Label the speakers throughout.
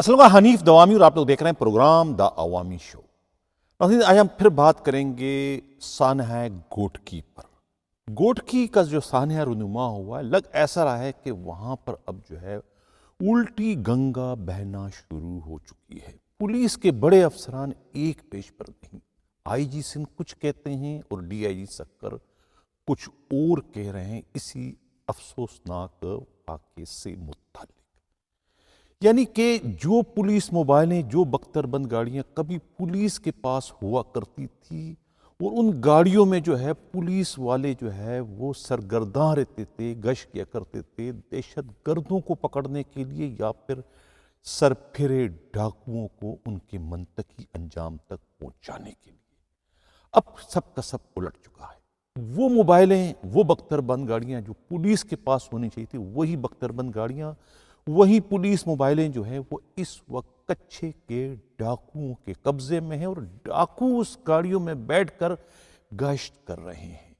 Speaker 1: السلام علیکم، حنیف دوامی اور آپ لوگ دیکھ رہے ہیں پروگرام دا عوامی شو۔ ناظرین، آج ہم پھر بات کریں گے سانحہ گوٹکی پر۔ گوٹکی کا جو سانحہ رونما ہوا ہے، لگ ایسا رہا ہے کہ وہاں پر اب جو ہے الٹی گنگا بہنا شروع ہو چکی ہے۔ پولیس کے بڑے افسران ایک پیش پر نہیں، آئی جی سندھ کچھ کہتے ہیں اور ڈی آئی جی سکر کچھ اور کہہ رہے ہیں اسی افسوسناک واقعے سے متعلق۔ یعنی کہ جو پولیس موبائلیں، جو بختر بند گاڑیاں کبھی پولیس کے پاس ہوا کرتی تھی اور ان گاڑیوں میں جو ہے پولیس والے جو ہے وہ سرگرداں رہتے تھے، گشت کیا کرتے تھے دہشت گردوں کو پکڑنے کے لیے یا پھر سرپھرے ڈاکوؤں کو ان کے منطقی انجام تک پہنچانے کے لیے، اب سب کا سب الٹ چکا ہے۔ وہ موبائلیں، وہ بختر بند گاڑیاں جو پولیس کے پاس ہونی چاہیے تھی، وہی بختر بند گاڑیاں، وہی پولیس موبائلیں جو ہیں وہ اس وقت کچھے کے ڈاکوؤں کے قبضے میں ہیں اور ڈاکو اس گاڑیوں میں بیٹھ کر گشت کر رہے ہیں۔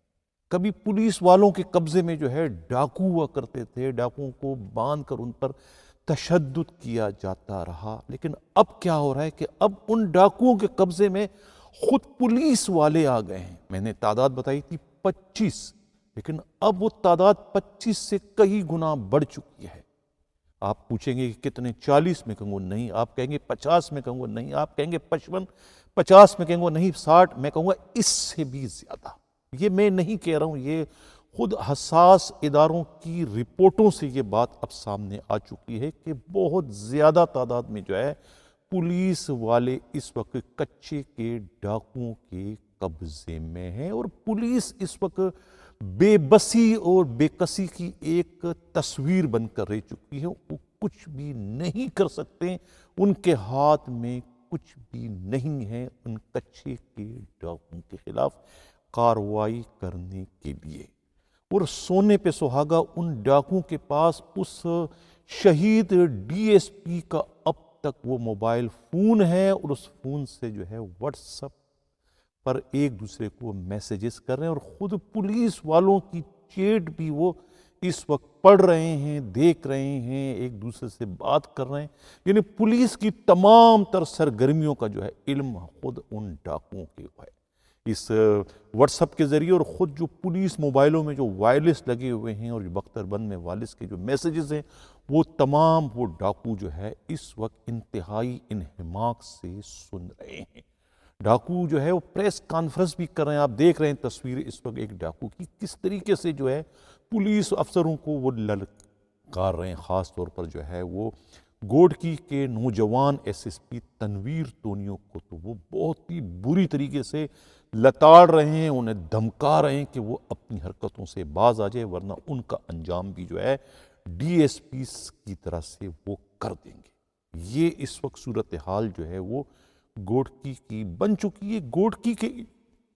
Speaker 1: کبھی پولیس والوں کے قبضے میں جو ہے ڈاکو ہوا کرتے تھے، ڈاکوؤں کو باندھ کر ان پر تشدد کیا جاتا رہا، لیکن اب کیا ہو رہا ہے کہ اب ان ڈاکوؤں کے قبضے میں خود پولیس والے آ گئے ہیں۔ میں نے تعداد بتائی تھی 25، لیکن اب وہ تعداد 25 سے کئی گنا بڑھ چکی ہے۔ آپ پوچھیں گے کہ کتنے، 40 میں کہوں گا نہیں، آپ کہیں گے 50 میں کہوں گا نہیں، آپ کہیں گے 55، 50 میں کہوں گا نہیں، 60 میں کہوں گا اس سے بھی زیادہ۔ یہ میں نہیں کہہ رہا ہوں، یہ خود حساس اداروں کی رپورٹوں سے یہ بات اب سامنے آ چکی ہے کہ بہت زیادہ تعداد میں جو ہے پولیس والے اس وقت کچے کے ڈاکوؤں کے قبضے میں ہیں، اور پولیس اس وقت بے بسی اور بے کسی کی ایک تصویر بن کر رہ چکی ہے۔ وہ کچھ بھی نہیں کر سکتے، ان کے ہاتھ میں کچھ بھی نہیں ہے ان کچے کے ڈاکوؤں کے خلاف کارروائی کرنے کے لیے۔ اور سونے پہ سہاگا ان ڈاکوؤں کے پاس اس شہید ڈی ایس پی کا اب تک وہ موبائل فون ہے، اور اس فون سے جو ہے واٹس ایپ پر ایک دوسرے کو میسیجز کر رہے ہیں، اور خود پولیس والوں کی چیٹ بھی وہ اس وقت پڑھ رہے ہیں، دیکھ رہے ہیں، ایک دوسرے سے بات کر رہے ہیں۔ یعنی پولیس کی تمام تر سرگرمیوں کا جو ہے علم خود ان ڈاکوؤں کے ہے، اس واٹس ایپ کے ذریعے، اور خود جو پولیس موبائلوں میں جو وائرلیس لگے ہوئے ہیں اور جو بختر بند میں وائرلیس کے جو میسیجز ہیں، وہ تمام وہ ڈاکو جو ہے اس وقت انتہائی انہماک سے سن رہے ہیں۔ ڈاکو جو ہے وہ پریس کانفرنس بھی کر رہے ہیں، آپ دیکھ رہے ہیں تصویر اس وقت ایک ڈاکو کی کس طریقے سے جو ہے پولیس افسروں کو وہ للکار رہے ہیں۔ خاص طور پر جو ہے وہ گوٹکی کے نوجوان ایس ایس پی تنویر ٹونیو کو تو وہ بہت ہی بری طریقے سے لتاڑ رہے ہیں، انہیں دھمکا رہے ہیں کہ وہ اپنی حرکتوں سے باز آ جائے، ورنہ ان کا انجام بھی جو ہے ڈی ایس پی کی طرح سے وہ کر دیں گے۔ یہ اس وقت صورتحال جو ہے وہ گوٹکی کی بن چکی ہے۔ گوٹکی کے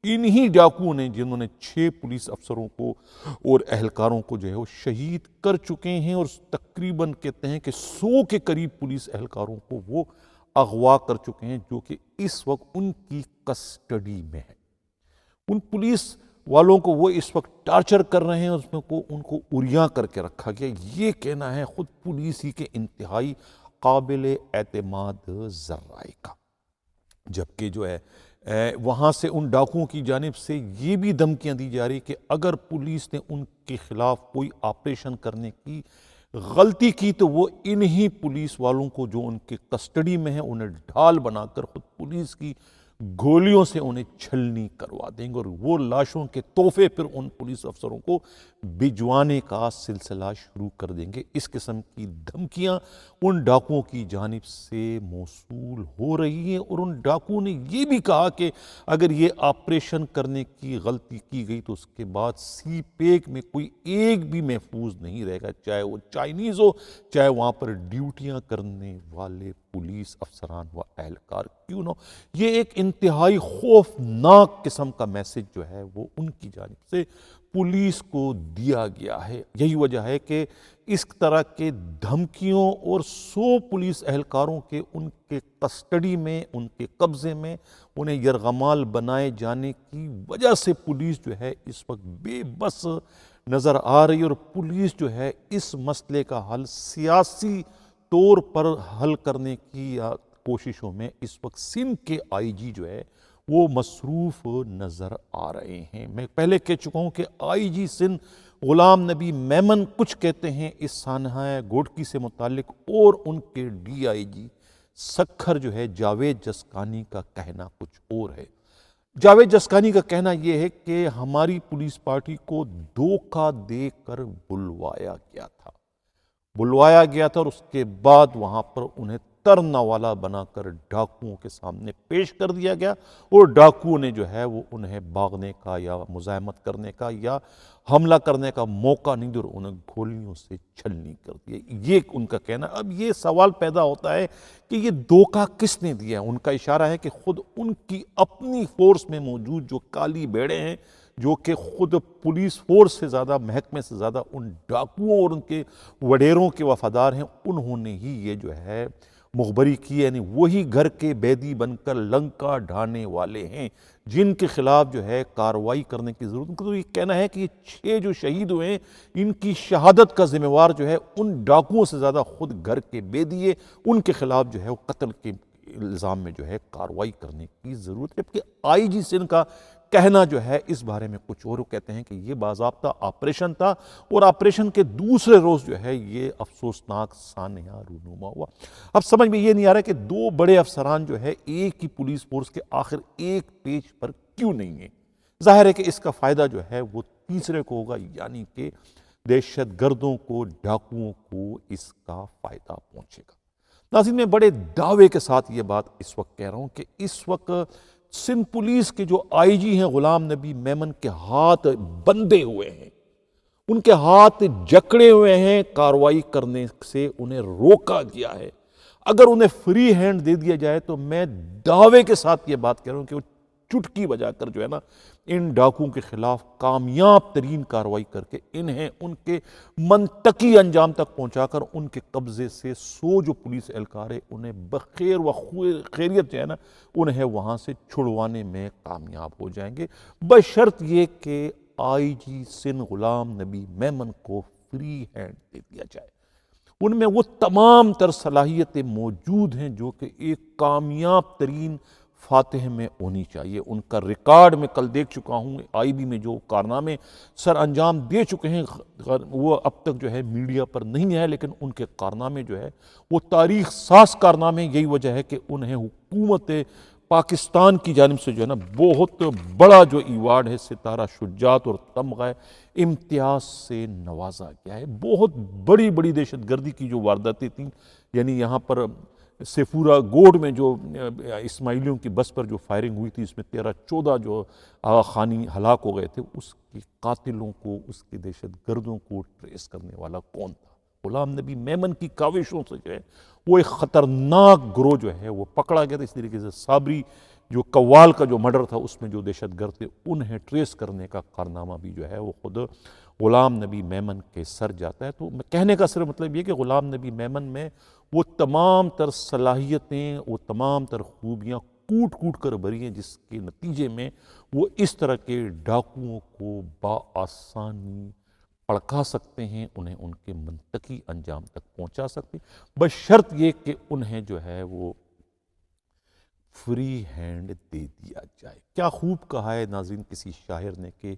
Speaker 1: انہی ڈاکوؤں نے جنہوں نے 6 پولیس افسروں کو اور اہلکاروں کو جو ہے وہ شہید کر چکے ہیں، اور تقریباً کہتے ہیں کہ 100 کے قریب پولیس اہلکاروں کو وہ اغوا کر چکے ہیں، جو کہ اس وقت ان کی کسٹڈی میں ہے۔ ان پولیس والوں کو وہ اس وقت ٹارچر کر رہے ہیں، اس میں ان کو اریاں کر کے رکھا گیا۔ یہ کہنا ہے خود پولیس ہی کے انتہائی قابل اعتماد ذرائع کا۔ جبکہ جو ہے وہاں سے ان ڈاکوؤں کی جانب سے یہ بھی دھمکیاں دی جا رہی کہ اگر پولیس نے ان کے خلاف کوئی آپریشن کرنے کی غلطی کی تو وہ انہی پولیس والوں کو جو ان کے کسٹڈی میں ہیں انہیں ڈھال بنا کر خود پولیس کی گولیوں سے انہیں چھلنی کروا دیں گے، اور وہ لاشوں کے تحفے پھر ان پولیس افسروں کو بھجوانے کا سلسلہ شروع کر دیں گے۔ اس قسم کی دھمکیاں ان ڈاکوؤں کی جانب سے موصول ہو رہی ہیں، اور ان ڈاکوؤں نے یہ بھی کہا کہ اگر یہ آپریشن کرنے کی غلطی کی گئی تو اس کے بعد سی پیک میں کوئی ایک بھی محفوظ نہیں رہے گا، چاہے وہ چائنیز ہو، چاہے وہاں پر ڈیوٹیاں کرنے والے پولیس افسران و اہلکار کیوں نہ ہو۔ یہ ایک انتہائی خوفناک قسم کا میسج جو ہے وہ ان کی جانب سے پولیس کو دیا گیا ہے۔ یہی وجہ ہے کہ اس طرح کے دھمکیوں اور 100 پولیس اہلکاروں کے ان کے کسٹڈی میں، ان کے قبضے میں، انہیں یرغمال بنائے جانے کی وجہ سے پولیس جو ہے اس وقت بے بس نظر آ رہی ہے، اور پولیس جو ہے اس مسئلے کا حل سیاسی طور پر حل کرنے کی کوششوں میں اس وقت سندھ کے آئی جی جو ہے وہ مصروف نظر آ رہے ہیں۔ میں پہلے کہہ چکا ہوں کہ آئی جی سندھ غلام نبی میمن کچھ کہتے ہیں اس سانحہ گوٹکی سے متعلق، اور ان کے ڈی آئی جی سکھر جو ہے جاوید جسکانی کا کہنا کچھ اور ہے۔ جاوید جسکانی کا کہنا یہ ہے کہ ہماری پولیس پارٹی کو دھوکہ دے کر بلوایا گیا تھا اور اس کے بعد وہاں پر انہیں ترنا والا بنا کر ڈاکوؤں کے سامنے پیش کر دیا گیا، اور ڈاکوؤں نے جو ہے وہ انہیں بھاگنے کا یا مزاحمت کرنے کا یا حملہ کرنے کا موقع نہیں دیا اور انہیں گولیوں سے چھلنی کر دیا۔ یہ ان کا کہنا۔ اب یہ سوال پیدا ہوتا ہے کہ یہ دھوکہ کس نے دیا؟ ان کا اشارہ ہے کہ خود ان کی اپنی فورس میں موجود جو کالی بھیڑیں ہیں، جو کہ خود پولیس فورس سے زیادہ، محکمے سے زیادہ ان ڈاکوؤں اور ان کے وڈیروں کے وفادار ہیں، انہوں نے ہی یہ جو ہے مخبری کی، یعنی وہی گھر کے بیدی بن کر لنکا ڈھانے والے ہیں جن کے خلاف جو ہے کارروائی کرنے کی ضرورت۔ ان کا تو یہ کہنا ہے کہ یہ 6 جو شہید ہوئے ہیں، ان کی شہادت کا ذمہ وار جو ہے ان ڈاکوؤں سے زیادہ خود گھر کے بیدی ہے، ان کے خلاف جو ہے وہ قتل کے الزام میں جو ہے کارروائی کرنے کی ضرورت ہے۔ جبکہ آئی جی سندھ کا کہنا جو ہے اس بارے میں کچھ اور، وہ کہتے ہیں کہ یہ باضابطہ آپریشن تھا، اور آپریشن کے دوسرے روز جو ہے یہ افسوسناک سانحہ رونما ہوا۔ اب سمجھ میں یہ نہیں آ رہا کہ 2 بڑے افسران جو ہے ایک ہی پولیس فورس کے آخر ایک پیج پر کیوں نہیں ہیں؟ ظاہر ہے کہ اس کا فائدہ جو ہے وہ تیسرے کو ہوگا، یعنی کہ دہشت گردوں کو، ڈاکوؤں کو اس کا فائدہ پہنچے گا۔ ناظرین، میں بڑے دعوے کے ساتھ یہ بات اس وقت کہہ رہا ہوں کہ اس وقت سندھ پولیس کے جو آئی جی ہیں غلام نبی میمن کے ہاتھ بندھے ہوئے ہیں، ان کے ہاتھ جکڑے ہوئے ہیں، کارروائی کرنے سے انہیں روکا گیا ہے۔ اگر انہیں فری ہینڈ دے دیا جائے تو میں دعوے کے ساتھ یہ بات کہہ رہا ہوں کہ وہ چٹکی بجا کر جو ہے نا ان ڈاکوؤں کے خلاف کامیاب ترین کارروائی کر کے انہیں ان کے منطقی انجام تک پہنچا کر ان کے قبضے سے 100 جو پولیس اہلکار ہے انہیں بخیر و خیریت جو ہے نا انہیں وہاں سے چھڑوانے میں کامیاب ہو جائیں گے، بشرط یہ کہ آئی جی سندھ غلام نبی میمن کو فری ہینڈ دے دیا جائے۔ ان میں وہ تمام تر صلاحیتیں موجود ہیں جو کہ ایک کامیاب ترین فاتح میں ہونی چاہیے۔ ان کا ریکارڈ میں کل دیکھ چکا ہوں، آئی بی میں جو کارنامے سر انجام دے چکے ہیں وہ اب تک جو ہے میڈیا پر نہیں ہے، لیکن ان کے کارنامے جو ہے وہ تاریخ ساز کارنامے۔ یہی وجہ ہے کہ انہیں حکومت پاکستان کی جانب سے جو ہے نا بہت بڑا جو ایوارڈ ہے ستارہ شجاعت اور تمغہ امتیاز سے نوازا گیا ہے۔ بہت بڑی بڑی دہشت گردی کی جو وارداتیں تھیں، یعنی یہاں پر سیفورا گوڑ میں جو اسماعیلیوں کی بس پر جو فائرنگ ہوئی تھی، اس میں 13-14 جو آغا خانی ہلاک ہو گئے تھے، اس کے قاتلوں کو، اس کے دہشت گردوں کو ٹریس کرنے والا کون تھا؟ غلام نبی میمن کی کاوشوں سے جو ہے وہ ایک خطرناک گروہ جو ہے وہ پکڑا گیا تھا۔ اس طریقے سے صابری جو قوال کا جو مرڈر تھا اس میں جو دہشت گرد تھے انہیں ٹریس کرنے کا کارنامہ بھی جو ہے وہ خود غلام نبی میمن کے سر جاتا ہے۔ تو کہنے کا صرف مطلب یہ کہ غلام نبی میمن میں وہ تمام تر صلاحیتیں، وہ تمام تر خوبیاں کوٹ کوٹ کر بھری ہیں، جس کے نتیجے میں وہ اس طرح کے ڈاکوؤں کو بآسانی پڑکا سکتے ہیں، انہیں ان کے منطقی انجام تک پہنچا سکتے ہیں، بشرط یہ کہ انہیں جو ہے وہ فری ہینڈ دے دیا جائے۔ کیا خوب کہا ہے ناظرین کسی شاعر نے کہ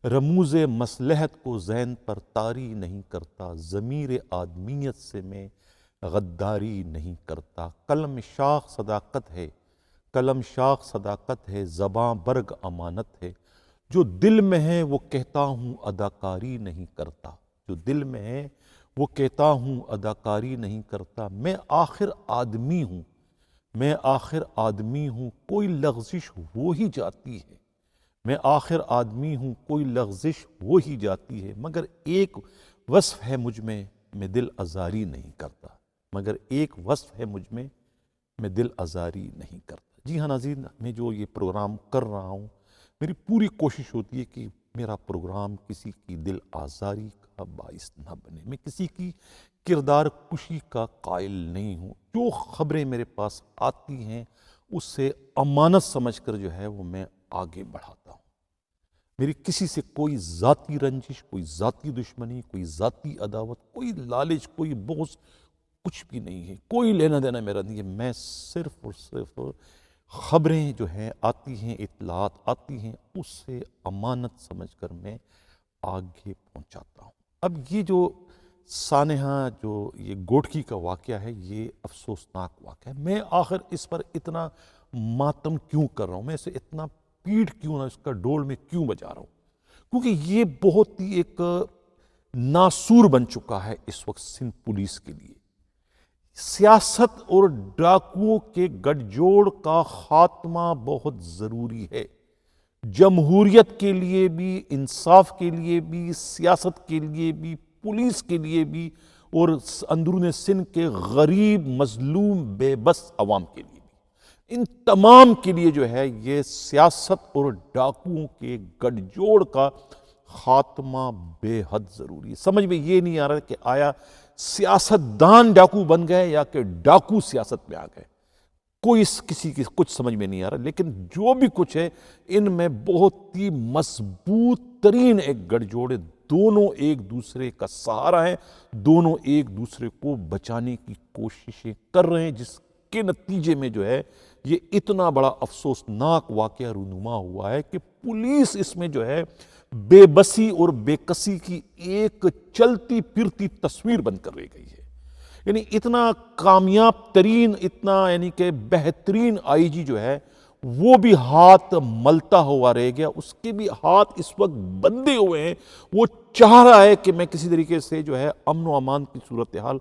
Speaker 1: رموز مصلحت کو ذہن پر طاری نہیں کرتا، ضمیر آدمیت سے میں غداری نہیں کرتا، قلم شاخ صداقت ہے، قلم شاخ صداقت ہے، زباں برگ امانت ہے، جو دل میں ہے وہ کہتا ہوں اداکاری نہیں کرتا، جو دل میں ہے وہ کہتا ہوں اداکاری نہیں کرتا، میں آخر آدمی ہوں، میں آخر آدمی ہوں، کوئی لغزش ہو ہی جاتی ہے، میں آخر آدمی ہوں، کوئی لغزش ہو ہی جاتی ہے، مگر ایک وصف ہے مجھ میں دل آزاری نہیں کرتا، مگر ایک وصف ہے مجھ میں دل آزاری نہیں کرتا۔ جی ہاں ناظرین، میں جو یہ پروگرام کر رہا ہوں، میری پوری کوشش ہوتی ہے کہ میرا پروگرام کسی کی دل آزاری کا باعث نہ بنے، میں کسی کی کردار کشی کا قائل نہیں ہوں، جو خبریں میرے پاس آتی ہیں اس سے امانت سمجھ کر جو ہے وہ میں آگے بڑھاتا ہوں۔ میری کسی سے کوئی ذاتی رنجش، کوئی ذاتی دشمنی، کوئی ذاتی عداوت، کوئی لالچ، کوئی بغض، کچھ بھی نہیں ہے، کوئی لینا دینا میرا نہیں ہے، میں صرف اور صرف خبریں جو ہیں آتی ہیں، اطلاعات آتی ہیں، اس سے امانت سمجھ کر میں آگے پہنچاتا ہوں۔ اب یہ جو سانحہ جو یہ گوٹکی کا واقعہ ہے، یہ افسوسناک واقعہ ہے۔ میں آخر اس پر اتنا ماتم کیوں کر رہا ہوں، میں اسے اتنا پیٹ کیوں نہ اس کا ڈول میں کیوں بجا رہا ہوں، کیونکہ یہ بہت ہی ایک ناسور بن چکا ہے اس وقت سندھ پولیس کے لیے۔ سیاست اور ڈاکوؤں کے گٹھ جوڑ کا خاتمہ بہت ضروری ہے، جمہوریت کے لیے بھی، انصاف کے لیے بھی، سیاست کے لیے بھی، پولیس کے لیے بھی، اور اندرون سندھ کے غریب مظلوم بے بس عوام کے لیے بھی۔ ان تمام کے لیے جو ہے یہ سیاست اور ڈاکوؤں کے گٹھ جوڑ کا خاتمہ بے حد ضروری ہے۔ سمجھ میں یہ نہیں آ رہا کہ آیا سیاستدان ڈاکو بن گئے یا کہ ڈاکو سیاست میں آ گئے، کسی کی کچھ سمجھ میں نہیں آ رہا، لیکن جو بھی کچھ ہے ان میں بہت ہی مضبوط ترین ایک گٹھ جوڑ ہے، دونوں ایک دوسرے کا سہارا ہیں، دونوں ایک دوسرے کو بچانے کی کوششیں کر رہے ہیں، جس کے نتیجے میں جو ہے یہ اتنا بڑا افسوسناک واقعہ رونما ہوا ہے کہ پولیس اس میں جو ہے بے بسی اور بے کسی کی ایک چلتی پھرتی تصویر بن کر رہ گئی ہے۔ یعنی اتنا کامیاب ترین، اتنا یعنی کہ بہترین آئی جی جو ہے وہ بھی ہاتھ ملتا ہوا رہ گیا، اس کے بھی ہاتھ اس وقت بندھے ہوئے ہیں۔ وہ چاہ رہا ہے کہ میں کسی طریقے سے جو ہے امن و امان کی صورتحال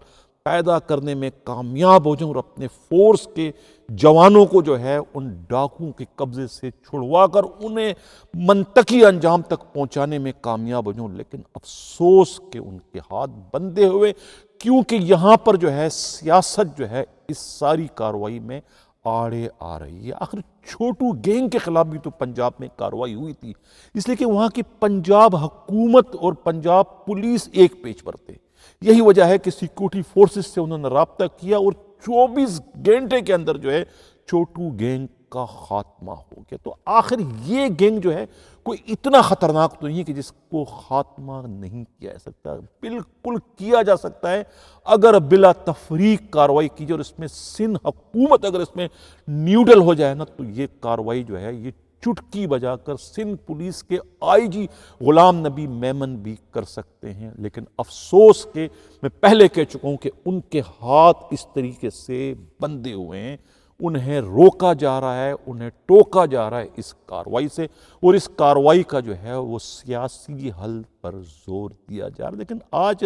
Speaker 1: پیدا کرنے میں کامیاب ہو جاؤں اور اپنے فورس کے جوانوں کو جو ہے ان ڈاکوؤں کے قبضے سے چھڑوا کر انہیں منطقی انجام تک پہنچانے میں کامیاب ہو جاؤں، لیکن افسوس کہ ان کے ہاتھ بندھے ہوئے، کیونکہ یہاں پر جو ہے سیاست جو ہے اس ساری کارروائی میں آڑے آ رہی ہے۔ آخر چھوٹو گینگ کے خلاف بھی تو پنجاب میں کارروائی ہوئی تھی، اس لیے کہ وہاں کی پنجاب حکومت اور پنجاب پولیس ایک پیج پر تھے۔ یہی وجہ ہے کہ سیکورٹی فورسز سے انہوں نے رابطہ کیا اور 24 گھنٹے کے اندر جو ہے چھوٹو گینگ کا خاتمہ ہو گیا۔ تو آخر یہ گینگ جو ہے کوئی اتنا خطرناک تو نہیں ہے کہ جس کو خاتمہ نہیں کیا جا سکتا، بالکل کیا جا سکتا ہے اگر بلا تفریق کارروائی کی جائے، اور اس میں سندھ حکومت اگر اس میں نیوڈل ہو جائے نا تو یہ کارروائی جو ہے یہ چٹکی بجا کر سندھ پولیس کے آئی جی غلام نبی میمن بھی کر سکتے ہیں۔ لیکن افسوس کہ میں پہلے کہہ چکا ہوں کہ ان کے ہاتھ اس طریقے سے بندھے ہوئے ہیں، انہیں روکا جا رہا ہے، انہیں ٹوکا جا رہا ہے اس کارروائی سے، اور اس کارروائی کا جو ہے وہ سیاسی حل پر زور دیا جا رہا ہے۔ لیکن آج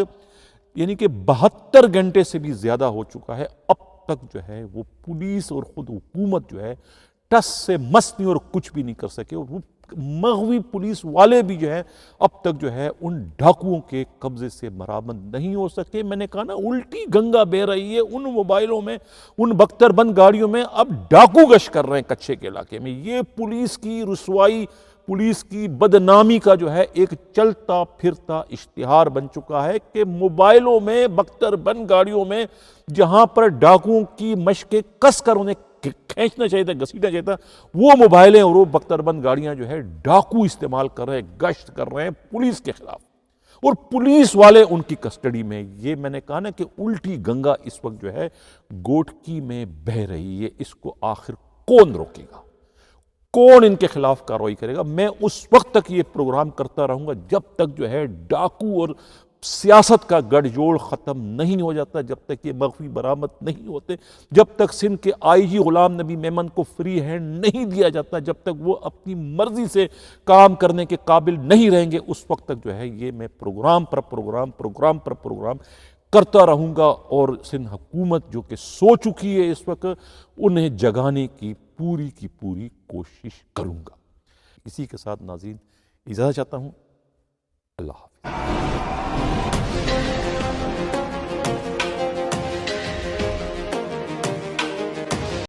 Speaker 1: یعنی کہ 72 گھنٹے سے بھی زیادہ ہو چکا ہے، اب تک جو ہے وہ پولیس اور خود حکومت جو ہے ٹس سے مس نہیں اور کچھ بھی نہیں کر سکے، اور وہ مغوی پولیس والے بھی جو ہے اب تک جو ہے ان ڈاکوؤں کے قبضے سے برآمد نہیں ہو سکے۔ میں نے کہا نا الٹی گنگا بہہ رہی ہے، ان موبائلوں میں، ان بختر بند گاڑیوں میں اب ڈاکو گشت کر رہے ہیں کچھے کے علاقے میں۔ یہ پولیس کی رسوائی، پولیس کی بدنامی کا جو ہے ایک چلتا پھرتا اشتہار بن چکا ہے کہ موبائلوں میں، بختر بند گاڑیوں میں، جہاں پر ڈاکوؤں کی مشقیں کس کر انہیں کھینچنا چاہیے تھا، گھسیٹنا چاہیے تھا، وہ موبائلیں اور وہ بختر بند گاڑیاں جو ہے ڈاکو استعمال کر رہے ہیں، گشت کر رہے ہیں پولیس کے خلاف، اور پولیس والے ان کی کسٹڈی میں۔ یہ میں نے کہا نا کہ الٹی گنگا اس وقت جو ہے گوٹکی میں بہہ رہی ہے، اس کو آخر کون روکے گا، کون ان کے خلاف کارروائی کرے گا؟ میں اس وقت تک یہ پروگرام کرتا رہوں گا جب تک جو ہے ڈاکو اور سیاست کا گٹھ جوڑ ختم نہیں ہو جاتا، جب تک یہ مخفی برآمد نہیں ہوتے، جب تک سندھ کے آئی جی غلام نبی میمن کو فری ہینڈ نہیں دیا جاتا، جب تک وہ اپنی مرضی سے کام کرنے کے قابل نہیں رہیں گے، اس وقت تک جو ہے یہ میں پروگرام پر پروگرام کرتا رہوں گا، اور سندھ حکومت جو کہ سو چکی ہے اس وقت، انہیں جگانے کی پوری کوشش کروں گا۔ اسی کے ساتھ ناظرین اجازت چاہتا ہوں، اللہ حافظ۔